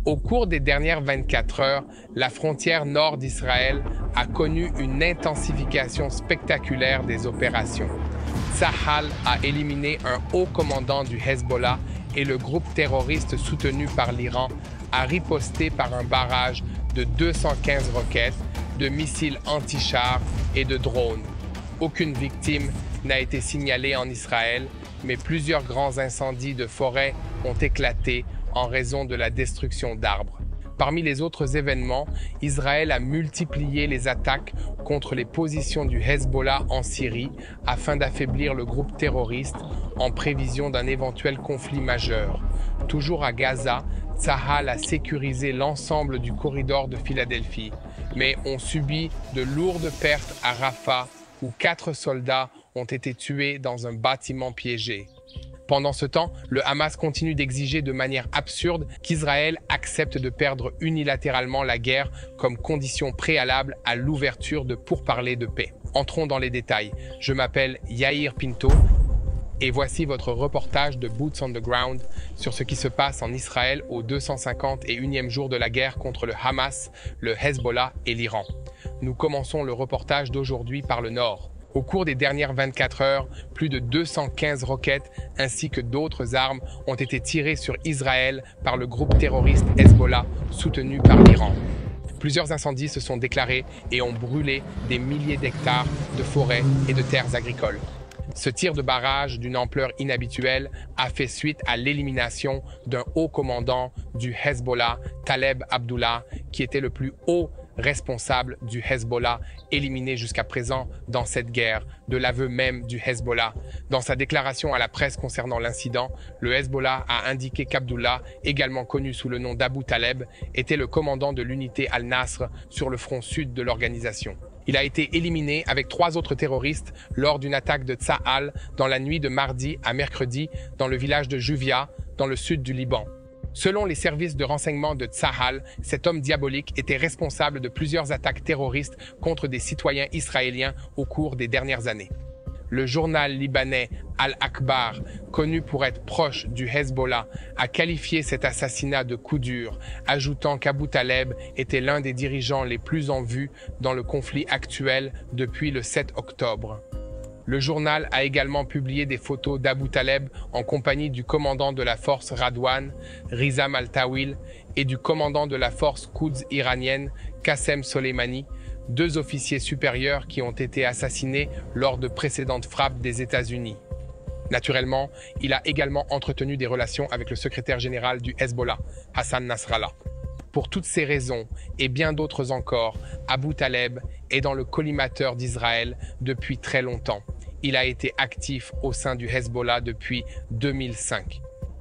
Au cours des dernières 24 heures, la frontière nord d'Israël a connu une intensification spectaculaire des opérations. Tsahal a éliminé un haut commandant du Hezbollah et le groupe terroriste soutenu par l'Iran a riposté par un barrage de 215 roquettes, de missiles anti-chars et de drones. Aucune victime n'a été signalée en Israël, mais plusieurs grands incendies de forêt ont éclaté en raison de la destruction d'arbres. Parmi les autres événements, Israël a multiplié les attaques contre les positions du Hezbollah en Syrie afin d'affaiblir le groupe terroriste en prévision d'un éventuel conflit majeur. Toujours à Gaza, Tsahal a sécurisé l'ensemble du corridor de Philadelphie, mais ont subi de lourdes pertes à Rafah où 4 soldats ont été tués dans un bâtiment piégé. Pendant ce temps, le Hamas continue d'exiger de manière absurde qu'Israël accepte de perdre unilatéralement la guerre comme condition préalable à l'ouverture de pourparlers de paix. Entrons dans les détails. Je m'appelle Yair Pinto et voici votre reportage de Boots on the Ground sur ce qui se passe en Israël au 251e jour de la guerre contre le Hamas, le Hezbollah et l'Iran. Nous commençons le reportage d'aujourd'hui par le nord. Au cours des dernières 24 heures, plus de 215 roquettes ainsi que d'autres armes ont été tirées sur Israël par le groupe terroriste Hezbollah, soutenu par l'Iran. Plusieurs incendies se sont déclarés et ont brûlé des milliers d'hectares de forêts et de terres agricoles. Ce tir de barrage d'une ampleur inhabituelle a fait suite à l'élimination d'un haut commandant du Hezbollah, Taleb Abdullah, qui était le plus haut responsable du Hezbollah, éliminé jusqu'à présent dans cette guerre, de l'aveu même du Hezbollah. Dans sa déclaration à la presse concernant l'incident, le Hezbollah a indiqué qu'Abdullah, également connu sous le nom d'Abu Taleb, était le commandant de l'unité Al-Nasr sur le front sud de l'organisation. Il a été éliminé avec 3 autres terroristes lors d'une attaque de Tsahal dans la nuit de mardi à mercredi dans le village de Juvia, dans le sud du Liban. Selon les services de renseignement de Tsahal, cet homme diabolique était responsable de plusieurs attaques terroristes contre des citoyens israéliens au cours des dernières années. Le journal libanais Al-Akhbar, connu pour être proche du Hezbollah, a qualifié cet assassinat de coup dur, ajoutant qu'Abu Taleb était l'un des dirigeants les plus en vue dans le conflit actuel depuis le 7 octobre. Le journal a également publié des photos d'Abu Taleb en compagnie du commandant de la force Radwan, Rizam al-Tawil, et du commandant de la force Quds iranienne, Qassem Soleimani, 2 officiers supérieurs qui ont été assassinés lors de précédentes frappes des États-Unis. Naturellement, il a également entretenu des relations avec le secrétaire général du Hezbollah, Hassan Nasrallah. Pour toutes ces raisons, et bien d'autres encore, Abu Taleb est dans le collimateur d'Israël depuis très longtemps. Il a été actif au sein du Hezbollah depuis 2005.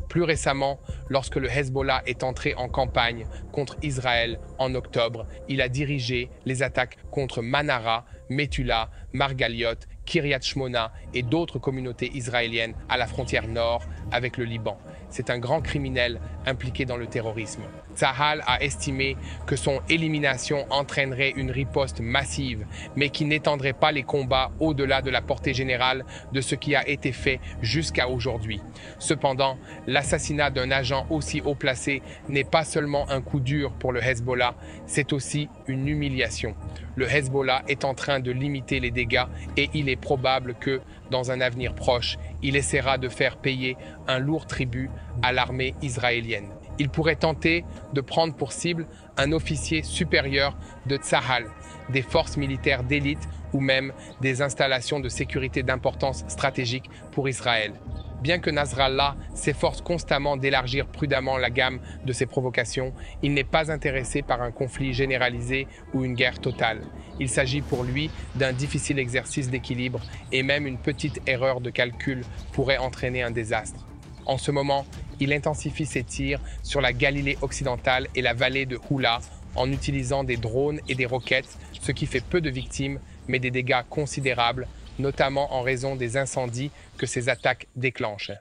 Plus récemment, lorsque le Hezbollah est entré en campagne contre Israël en octobre, il a dirigé les attaques contre Manara, Metula, Margaliot, Kiryat Shmona et d'autres communautés israéliennes à la frontière nord avec le Liban. C'est un grand criminel impliqué dans le terrorisme. Tsahal a estimé que son élimination entraînerait une riposte massive, mais qui n'étendrait pas les combats au-delà de la portée générale de ce qui a été fait jusqu'à aujourd'hui. Cependant, l'assassinat d'un agent aussi haut placé n'est pas seulement un coup dur pour le Hezbollah, c'est aussi une humiliation. Le Hezbollah est en train de limiter les dégâts et il est probable que, dans un avenir proche, il essaiera de faire payer un lourd tribut à l'armée israélienne. Il pourrait tenter de prendre pour cible un officier supérieur de Tsahal, des forces militaires d'élite ou même des installations de sécurité d'importance stratégique pour Israël. Bien que Nasrallah s'efforce constamment d'élargir prudemment la gamme de ses provocations, il n'est pas intéressé par un conflit généralisé ou une guerre totale. Il s'agit pour lui d'un difficile exercice d'équilibre et même une petite erreur de calcul pourrait entraîner un désastre. En ce moment, il intensifie ses tirs sur la Galilée occidentale et la vallée de Houla en utilisant des drones et des roquettes, ce qui fait peu de victimes mais des dégâts considérables, notamment en raison des incendies que ces attaques déclenchent.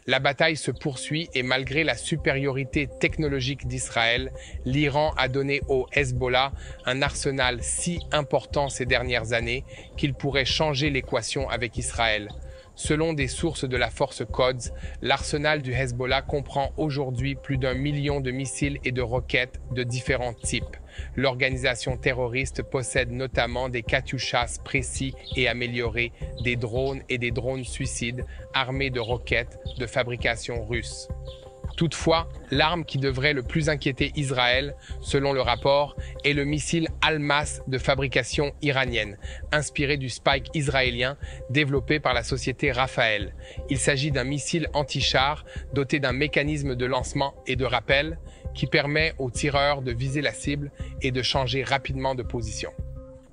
La bataille se poursuit et malgré la supériorité technologique d'Israël, l'Iran a donné au Hezbollah un arsenal si important ces dernières années qu'il pourrait changer l'équation avec Israël. Selon des sources de la force Quds, l'arsenal du Hezbollah comprend aujourd'hui plus d'1 million de missiles et de roquettes de différents types. L'organisation terroriste possède notamment des Katyushas précis et améliorés, des drones et des drones suicides armés de roquettes de fabrication russe. Toutefois, l'arme qui devrait le plus inquiéter Israël, selon le rapport, est le missile Almas de fabrication iranienne, inspiré du Spike israélien développé par la société Rafael. Il s'agit d'un missile anti-char doté d'un mécanisme de lancement et de rappel qui permet aux tireurs de viser la cible et de changer rapidement de position.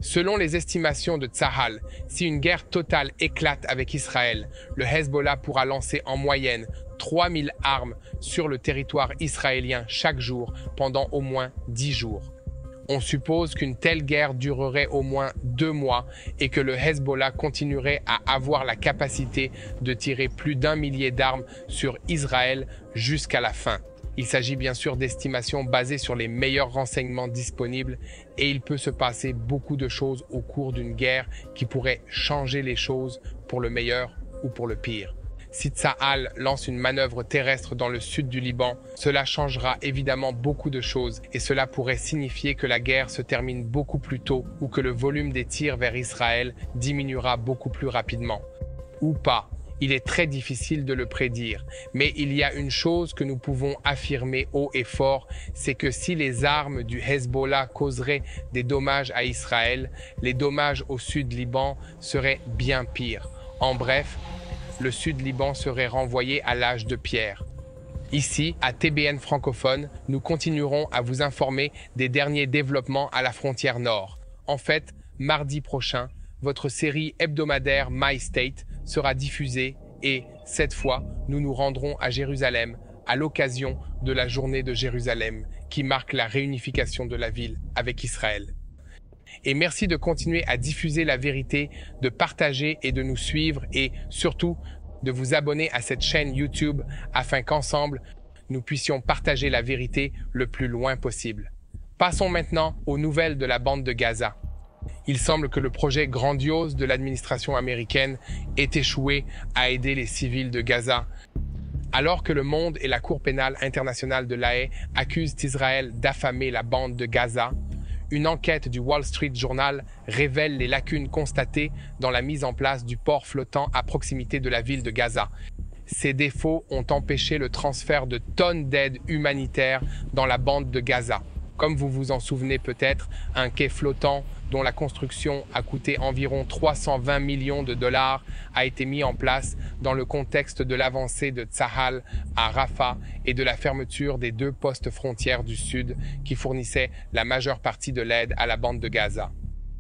Selon les estimations de Tsahal, si une guerre totale éclate avec Israël, le Hezbollah pourra lancer en moyenne 3000 armes sur le territoire israélien chaque jour pendant au moins 10 jours. On suppose qu'une telle guerre durerait au moins 2 mois et que le Hezbollah continuerait à avoir la capacité de tirer plus d'1 millier d'armes sur Israël jusqu'à la fin. Il s'agit bien sûr d'estimations basées sur les meilleurs renseignements disponibles et il peut se passer beaucoup de choses au cours d'une guerre qui pourraient changer les choses pour le meilleur ou pour le pire. Si Tsahal lance une manœuvre terrestre dans le sud du Liban, cela changera évidemment beaucoup de choses et cela pourrait signifier que la guerre se termine beaucoup plus tôt ou que le volume des tirs vers Israël diminuera beaucoup plus rapidement. Ou pas. Il est très difficile de le prédire, mais il y a une chose que nous pouvons affirmer haut et fort, c'est que si les armes du Hezbollah causeraient des dommages à Israël, les dommages au sud Liban seraient bien pires. En bref, le sud Liban serait renvoyé à l'âge de pierre. Ici, à TBN francophone, nous continuerons à vous informer des derniers développements à la frontière nord. En fait, mardi prochain, votre série hebdomadaire My State sera diffusée et, cette fois, nous nous rendrons à Jérusalem à l'occasion de la journée de Jérusalem qui marque la réunification de la ville avec Israël. Et merci de continuer à diffuser la vérité, de partager et de nous suivre et, surtout, de vous abonner à cette chaîne YouTube afin qu'ensemble, nous puissions partager la vérité le plus loin possible. Passons maintenant aux nouvelles de la bande de Gaza. Il semble que le projet grandiose de l'administration américaine ait échoué à aider les civils de Gaza. Alors que le monde et la Cour pénale internationale de La Haye accusent Israël d'affamer la bande de Gaza, une enquête du Wall Street Journal révèle les lacunes constatées dans la mise en place du port flottant à proximité de la ville de Gaza. Ces défauts ont empêché le transfert de tonnes d'aide humanitaire dans la bande de Gaza. Comme vous vous en souvenez peut-être, un quai flottant dont la construction a coûté environ 320 millions de dollars a été mis en place dans le contexte de l'avancée de Tsahal à Rafah et de la fermeture des 2 postes frontières du Sud qui fournissaient la majeure partie de l'aide à la bande de Gaza.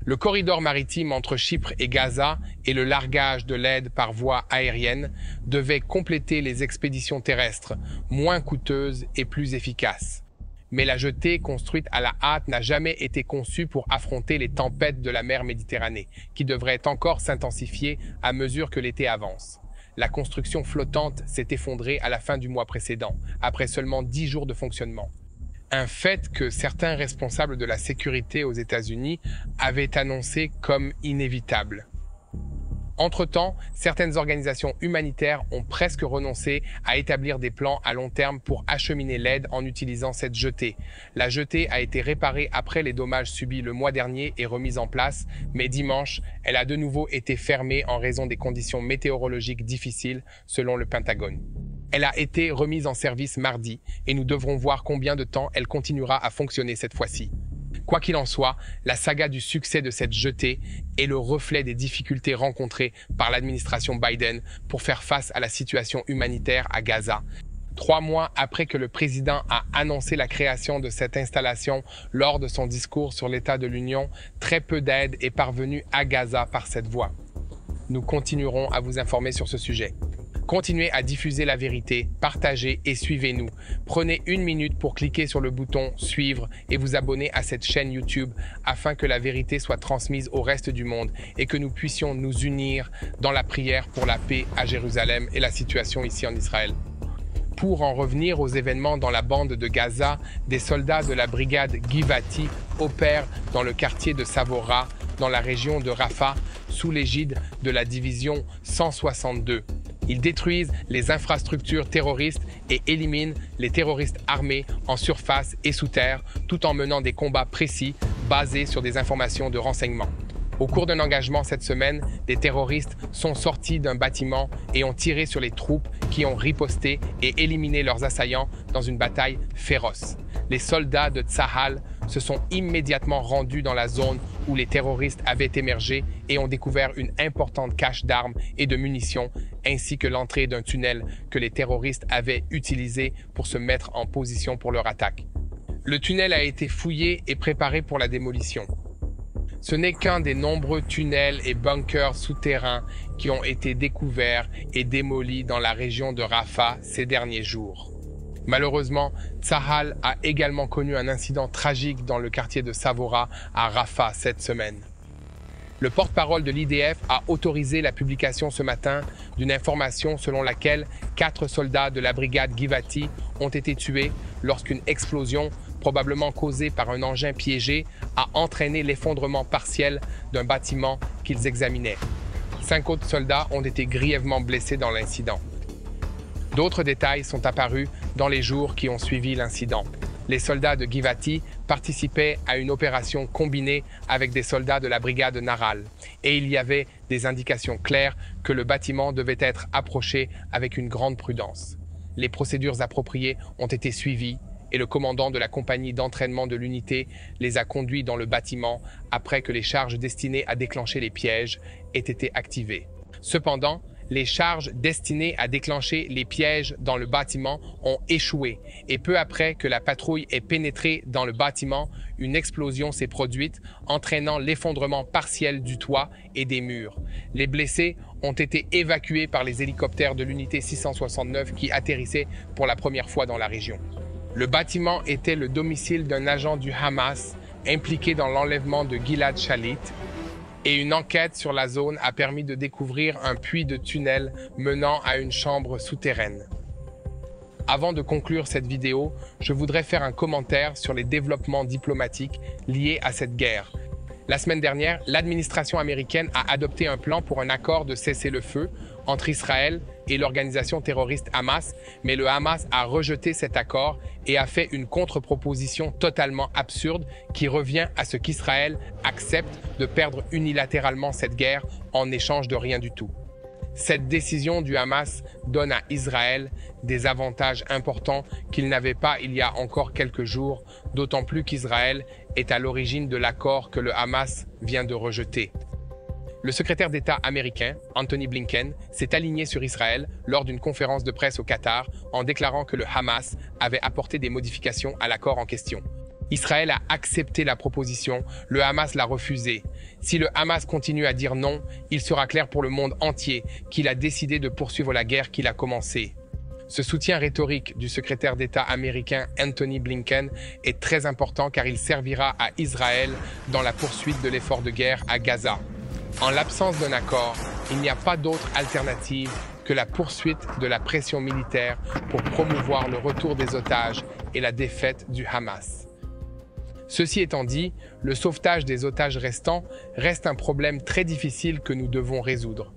Le corridor maritime entre Chypre et Gaza et le largage de l'aide par voie aérienne devaient compléter les expéditions terrestres, moins coûteuses et plus efficaces. Mais la jetée construite à la hâte n'a jamais été conçue pour affronter les tempêtes de la mer Méditerranée, qui devraient encore s'intensifier à mesure que l'été avance. La construction flottante s'est effondrée à la fin du mois précédent, après seulement 10 jours de fonctionnement. Un fait que certains responsables de la sécurité aux États-Unis avaient annoncé comme inévitable. Entre-temps, certaines organisations humanitaires ont presque renoncé à établir des plans à long terme pour acheminer l'aide en utilisant cette jetée. La jetée a été réparée après les dommages subis le mois dernier et remise en place, mais dimanche, elle a de nouveau été fermée en raison des conditions météorologiques difficiles selon le Pentagone. Elle a été remise en service mardi et nous devrons voir combien de temps elle continuera à fonctionner cette fois-ci. Quoi qu'il en soit, la saga du succès de cette jetée est le reflet des difficultés rencontrées par l'administration Biden pour faire face à la situation humanitaire à Gaza. 3 mois après que le président a annoncé la création de cette installation lors de son discours sur l'état de l'Union, très peu d'aide est parvenue à Gaza par cette voie. Nous continuerons à vous informer sur ce sujet. Continuez à diffuser la vérité, partagez et suivez-nous. Prenez 1 minute pour cliquer sur le bouton « Suivre » et vous abonner à cette chaîne YouTube afin que la vérité soit transmise au reste du monde et que nous puissions nous unir dans la prière pour la paix à Jérusalem et la situation ici en Israël. Pour en revenir aux événements dans la bande de Gaza, des soldats de la brigade Givati opèrent dans le quartier de Savora, dans la région de Rafah sous l'égide de la division 162. Ils détruisent les infrastructures terroristes et éliminent les terroristes armés en surface et sous terre, tout en menant des combats précis basés sur des informations de renseignement. Au cours d'un engagement cette semaine, des terroristes sont sortis d'un bâtiment et ont tiré sur les troupes qui ont riposté et éliminé leurs assaillants dans une bataille féroce. Les soldats de Tsahal se sont immédiatement rendus dans la zone où les terroristes avaient émergé et ont découvert une importante cache d'armes et de munitions, ainsi que l'entrée d'un tunnel que les terroristes avaient utilisé pour se mettre en position pour leur attaque. Le tunnel a été fouillé et préparé pour la démolition. Ce n'est qu'un des nombreux tunnels et bunkers souterrains qui ont été découverts et démolis dans la région de Rafah ces derniers jours. Malheureusement, Tsahal a également connu un incident tragique dans le quartier de Savora à Rafah cette semaine. Le porte-parole de l'IDF a autorisé la publication ce matin d'une information selon laquelle 4 soldats de la brigade Givati ont été tués lorsqu'une explosion, probablement causée par un engin piégé, a entraîné l'effondrement partiel d'un bâtiment qu'ils examinaient. 5 autres soldats ont été grièvement blessés dans l'incident. D'autres détails sont apparus dans les jours qui ont suivi l'incident. Les soldats de Givati participaient à une opération combinée avec des soldats de la brigade Nahal, et il y avait des indications claires que le bâtiment devait être approché avec une grande prudence. Les procédures appropriées ont été suivies et le commandant de la compagnie d'entraînement de l'unité les a conduits dans le bâtiment après que les charges destinées à déclencher les pièges aient été activées. Cependant, les charges destinées à déclencher les pièges dans le bâtiment ont échoué et peu après que la patrouille ait pénétré dans le bâtiment, une explosion s'est produite, entraînant l'effondrement partiel du toit et des murs. Les blessés ont été évacués par les hélicoptères de l'unité 669 qui atterrissaient pour la première fois dans la région. Le bâtiment était le domicile d'un agent du Hamas impliqué dans l'enlèvement de Gilad Shalit, et une enquête sur la zone a permis de découvrir un puits de tunnel menant à une chambre souterraine. Avant de conclure cette vidéo, je voudrais faire un commentaire sur les développements diplomatiques liés à cette guerre. La semaine dernière, l'administration américaine a adopté un plan pour un accord de cessez-le-feu entre Israël et l'organisation terroriste Hamas, mais le Hamas a rejeté cet accord et a fait une contre-proposition totalement absurde qui revient à ce qu'Israël accepte de perdre unilatéralement cette guerre en échange de rien du tout. Cette décision du Hamas donne à Israël des avantages importants qu'il n'avait pas il y a encore quelques jours, d'autant plus qu'Israël est à l'origine de l'accord que le Hamas vient de rejeter. Le secrétaire d'État américain, Anthony Blinken, s'est aligné sur Israël lors d'une conférence de presse au Qatar en déclarant que le Hamas avait apporté des modifications à l'accord en question. Israël a accepté la proposition, le Hamas l'a refusée. Si le Hamas continue à dire non, il sera clair pour le monde entier qu'il a décidé de poursuivre la guerre qu'il a commencée. Ce soutien rhétorique du secrétaire d'État américain Anthony Blinken est très important car il servira à Israël dans la poursuite de l'effort de guerre à Gaza. En l'absence d'un accord, il n'y a pas d'autre alternative que la poursuite de la pression militaire pour promouvoir le retour des otages et la défaite du Hamas. Ceci étant dit, le sauvetage des otages restants reste un problème très difficile que nous devons résoudre.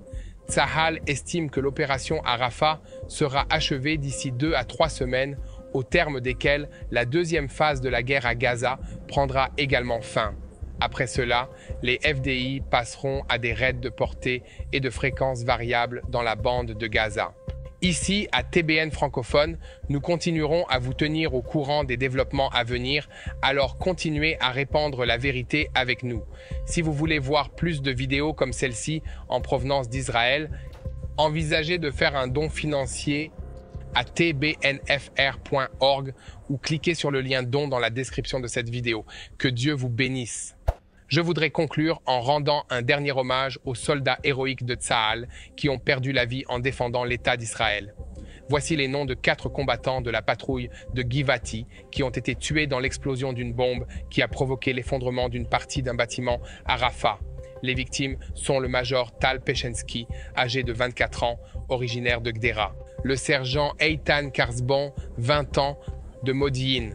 Tsahal estime que l'opération à Rafah sera achevée d'ici 2 à 3 semaines, au terme desquelles la deuxième phase de la guerre à Gaza prendra également fin. Après cela, les FDI passeront à des raids de portée et de fréquence variables dans la bande de Gaza. Ici, à TBN francophone, nous continuerons à vous tenir au courant des développements à venir, alors continuez à répandre la vérité avec nous. Si vous voulez voir plus de vidéos comme celle-ci en provenance d'Israël, envisagez de faire un don financier à tbnfr.org ou cliquez sur le lien don dans la description de cette vidéo. Que Dieu vous bénisse. Je voudrais conclure en rendant un dernier hommage aux soldats héroïques de Tsahal qui ont perdu la vie en défendant l'État d'Israël. Voici les noms de 4 combattants de la patrouille de Givati qui ont été tués dans l'explosion d'une bombe qui a provoqué l'effondrement d'une partie d'un bâtiment à Rafah. Les victimes sont le major Tal Peshensky, âgé de 24 ans, originaire de Gdera. Le sergent Eitan Karsbon, 20 ans, de Modi'in.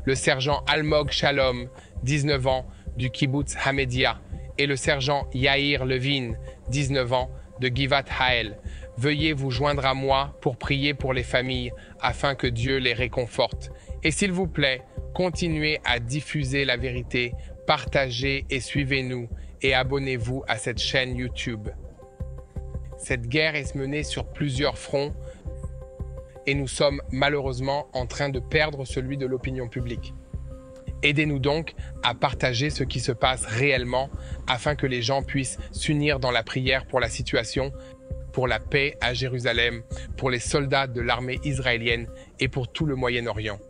Le sergent Almog Shalom, 19 ans, du kibbutz Hamedia, et le sergent Yair Levin, 19 ans, de Givat Hael. Veuillez vous joindre à moi pour prier pour les familles afin que Dieu les réconforte. Et s'il vous plaît, continuez à diffuser la vérité, partagez et suivez-nous et abonnez-vous à cette chaîne YouTube. Cette guerre est menée sur plusieurs fronts et nous sommes malheureusement en train de perdre celui de l'opinion publique. Aidez-nous donc à partager ce qui se passe réellement afin que les gens puissent s'unir dans la prière pour la situation, pour la paix à Jérusalem, pour les soldats de l'armée israélienne et pour tout le Moyen-Orient.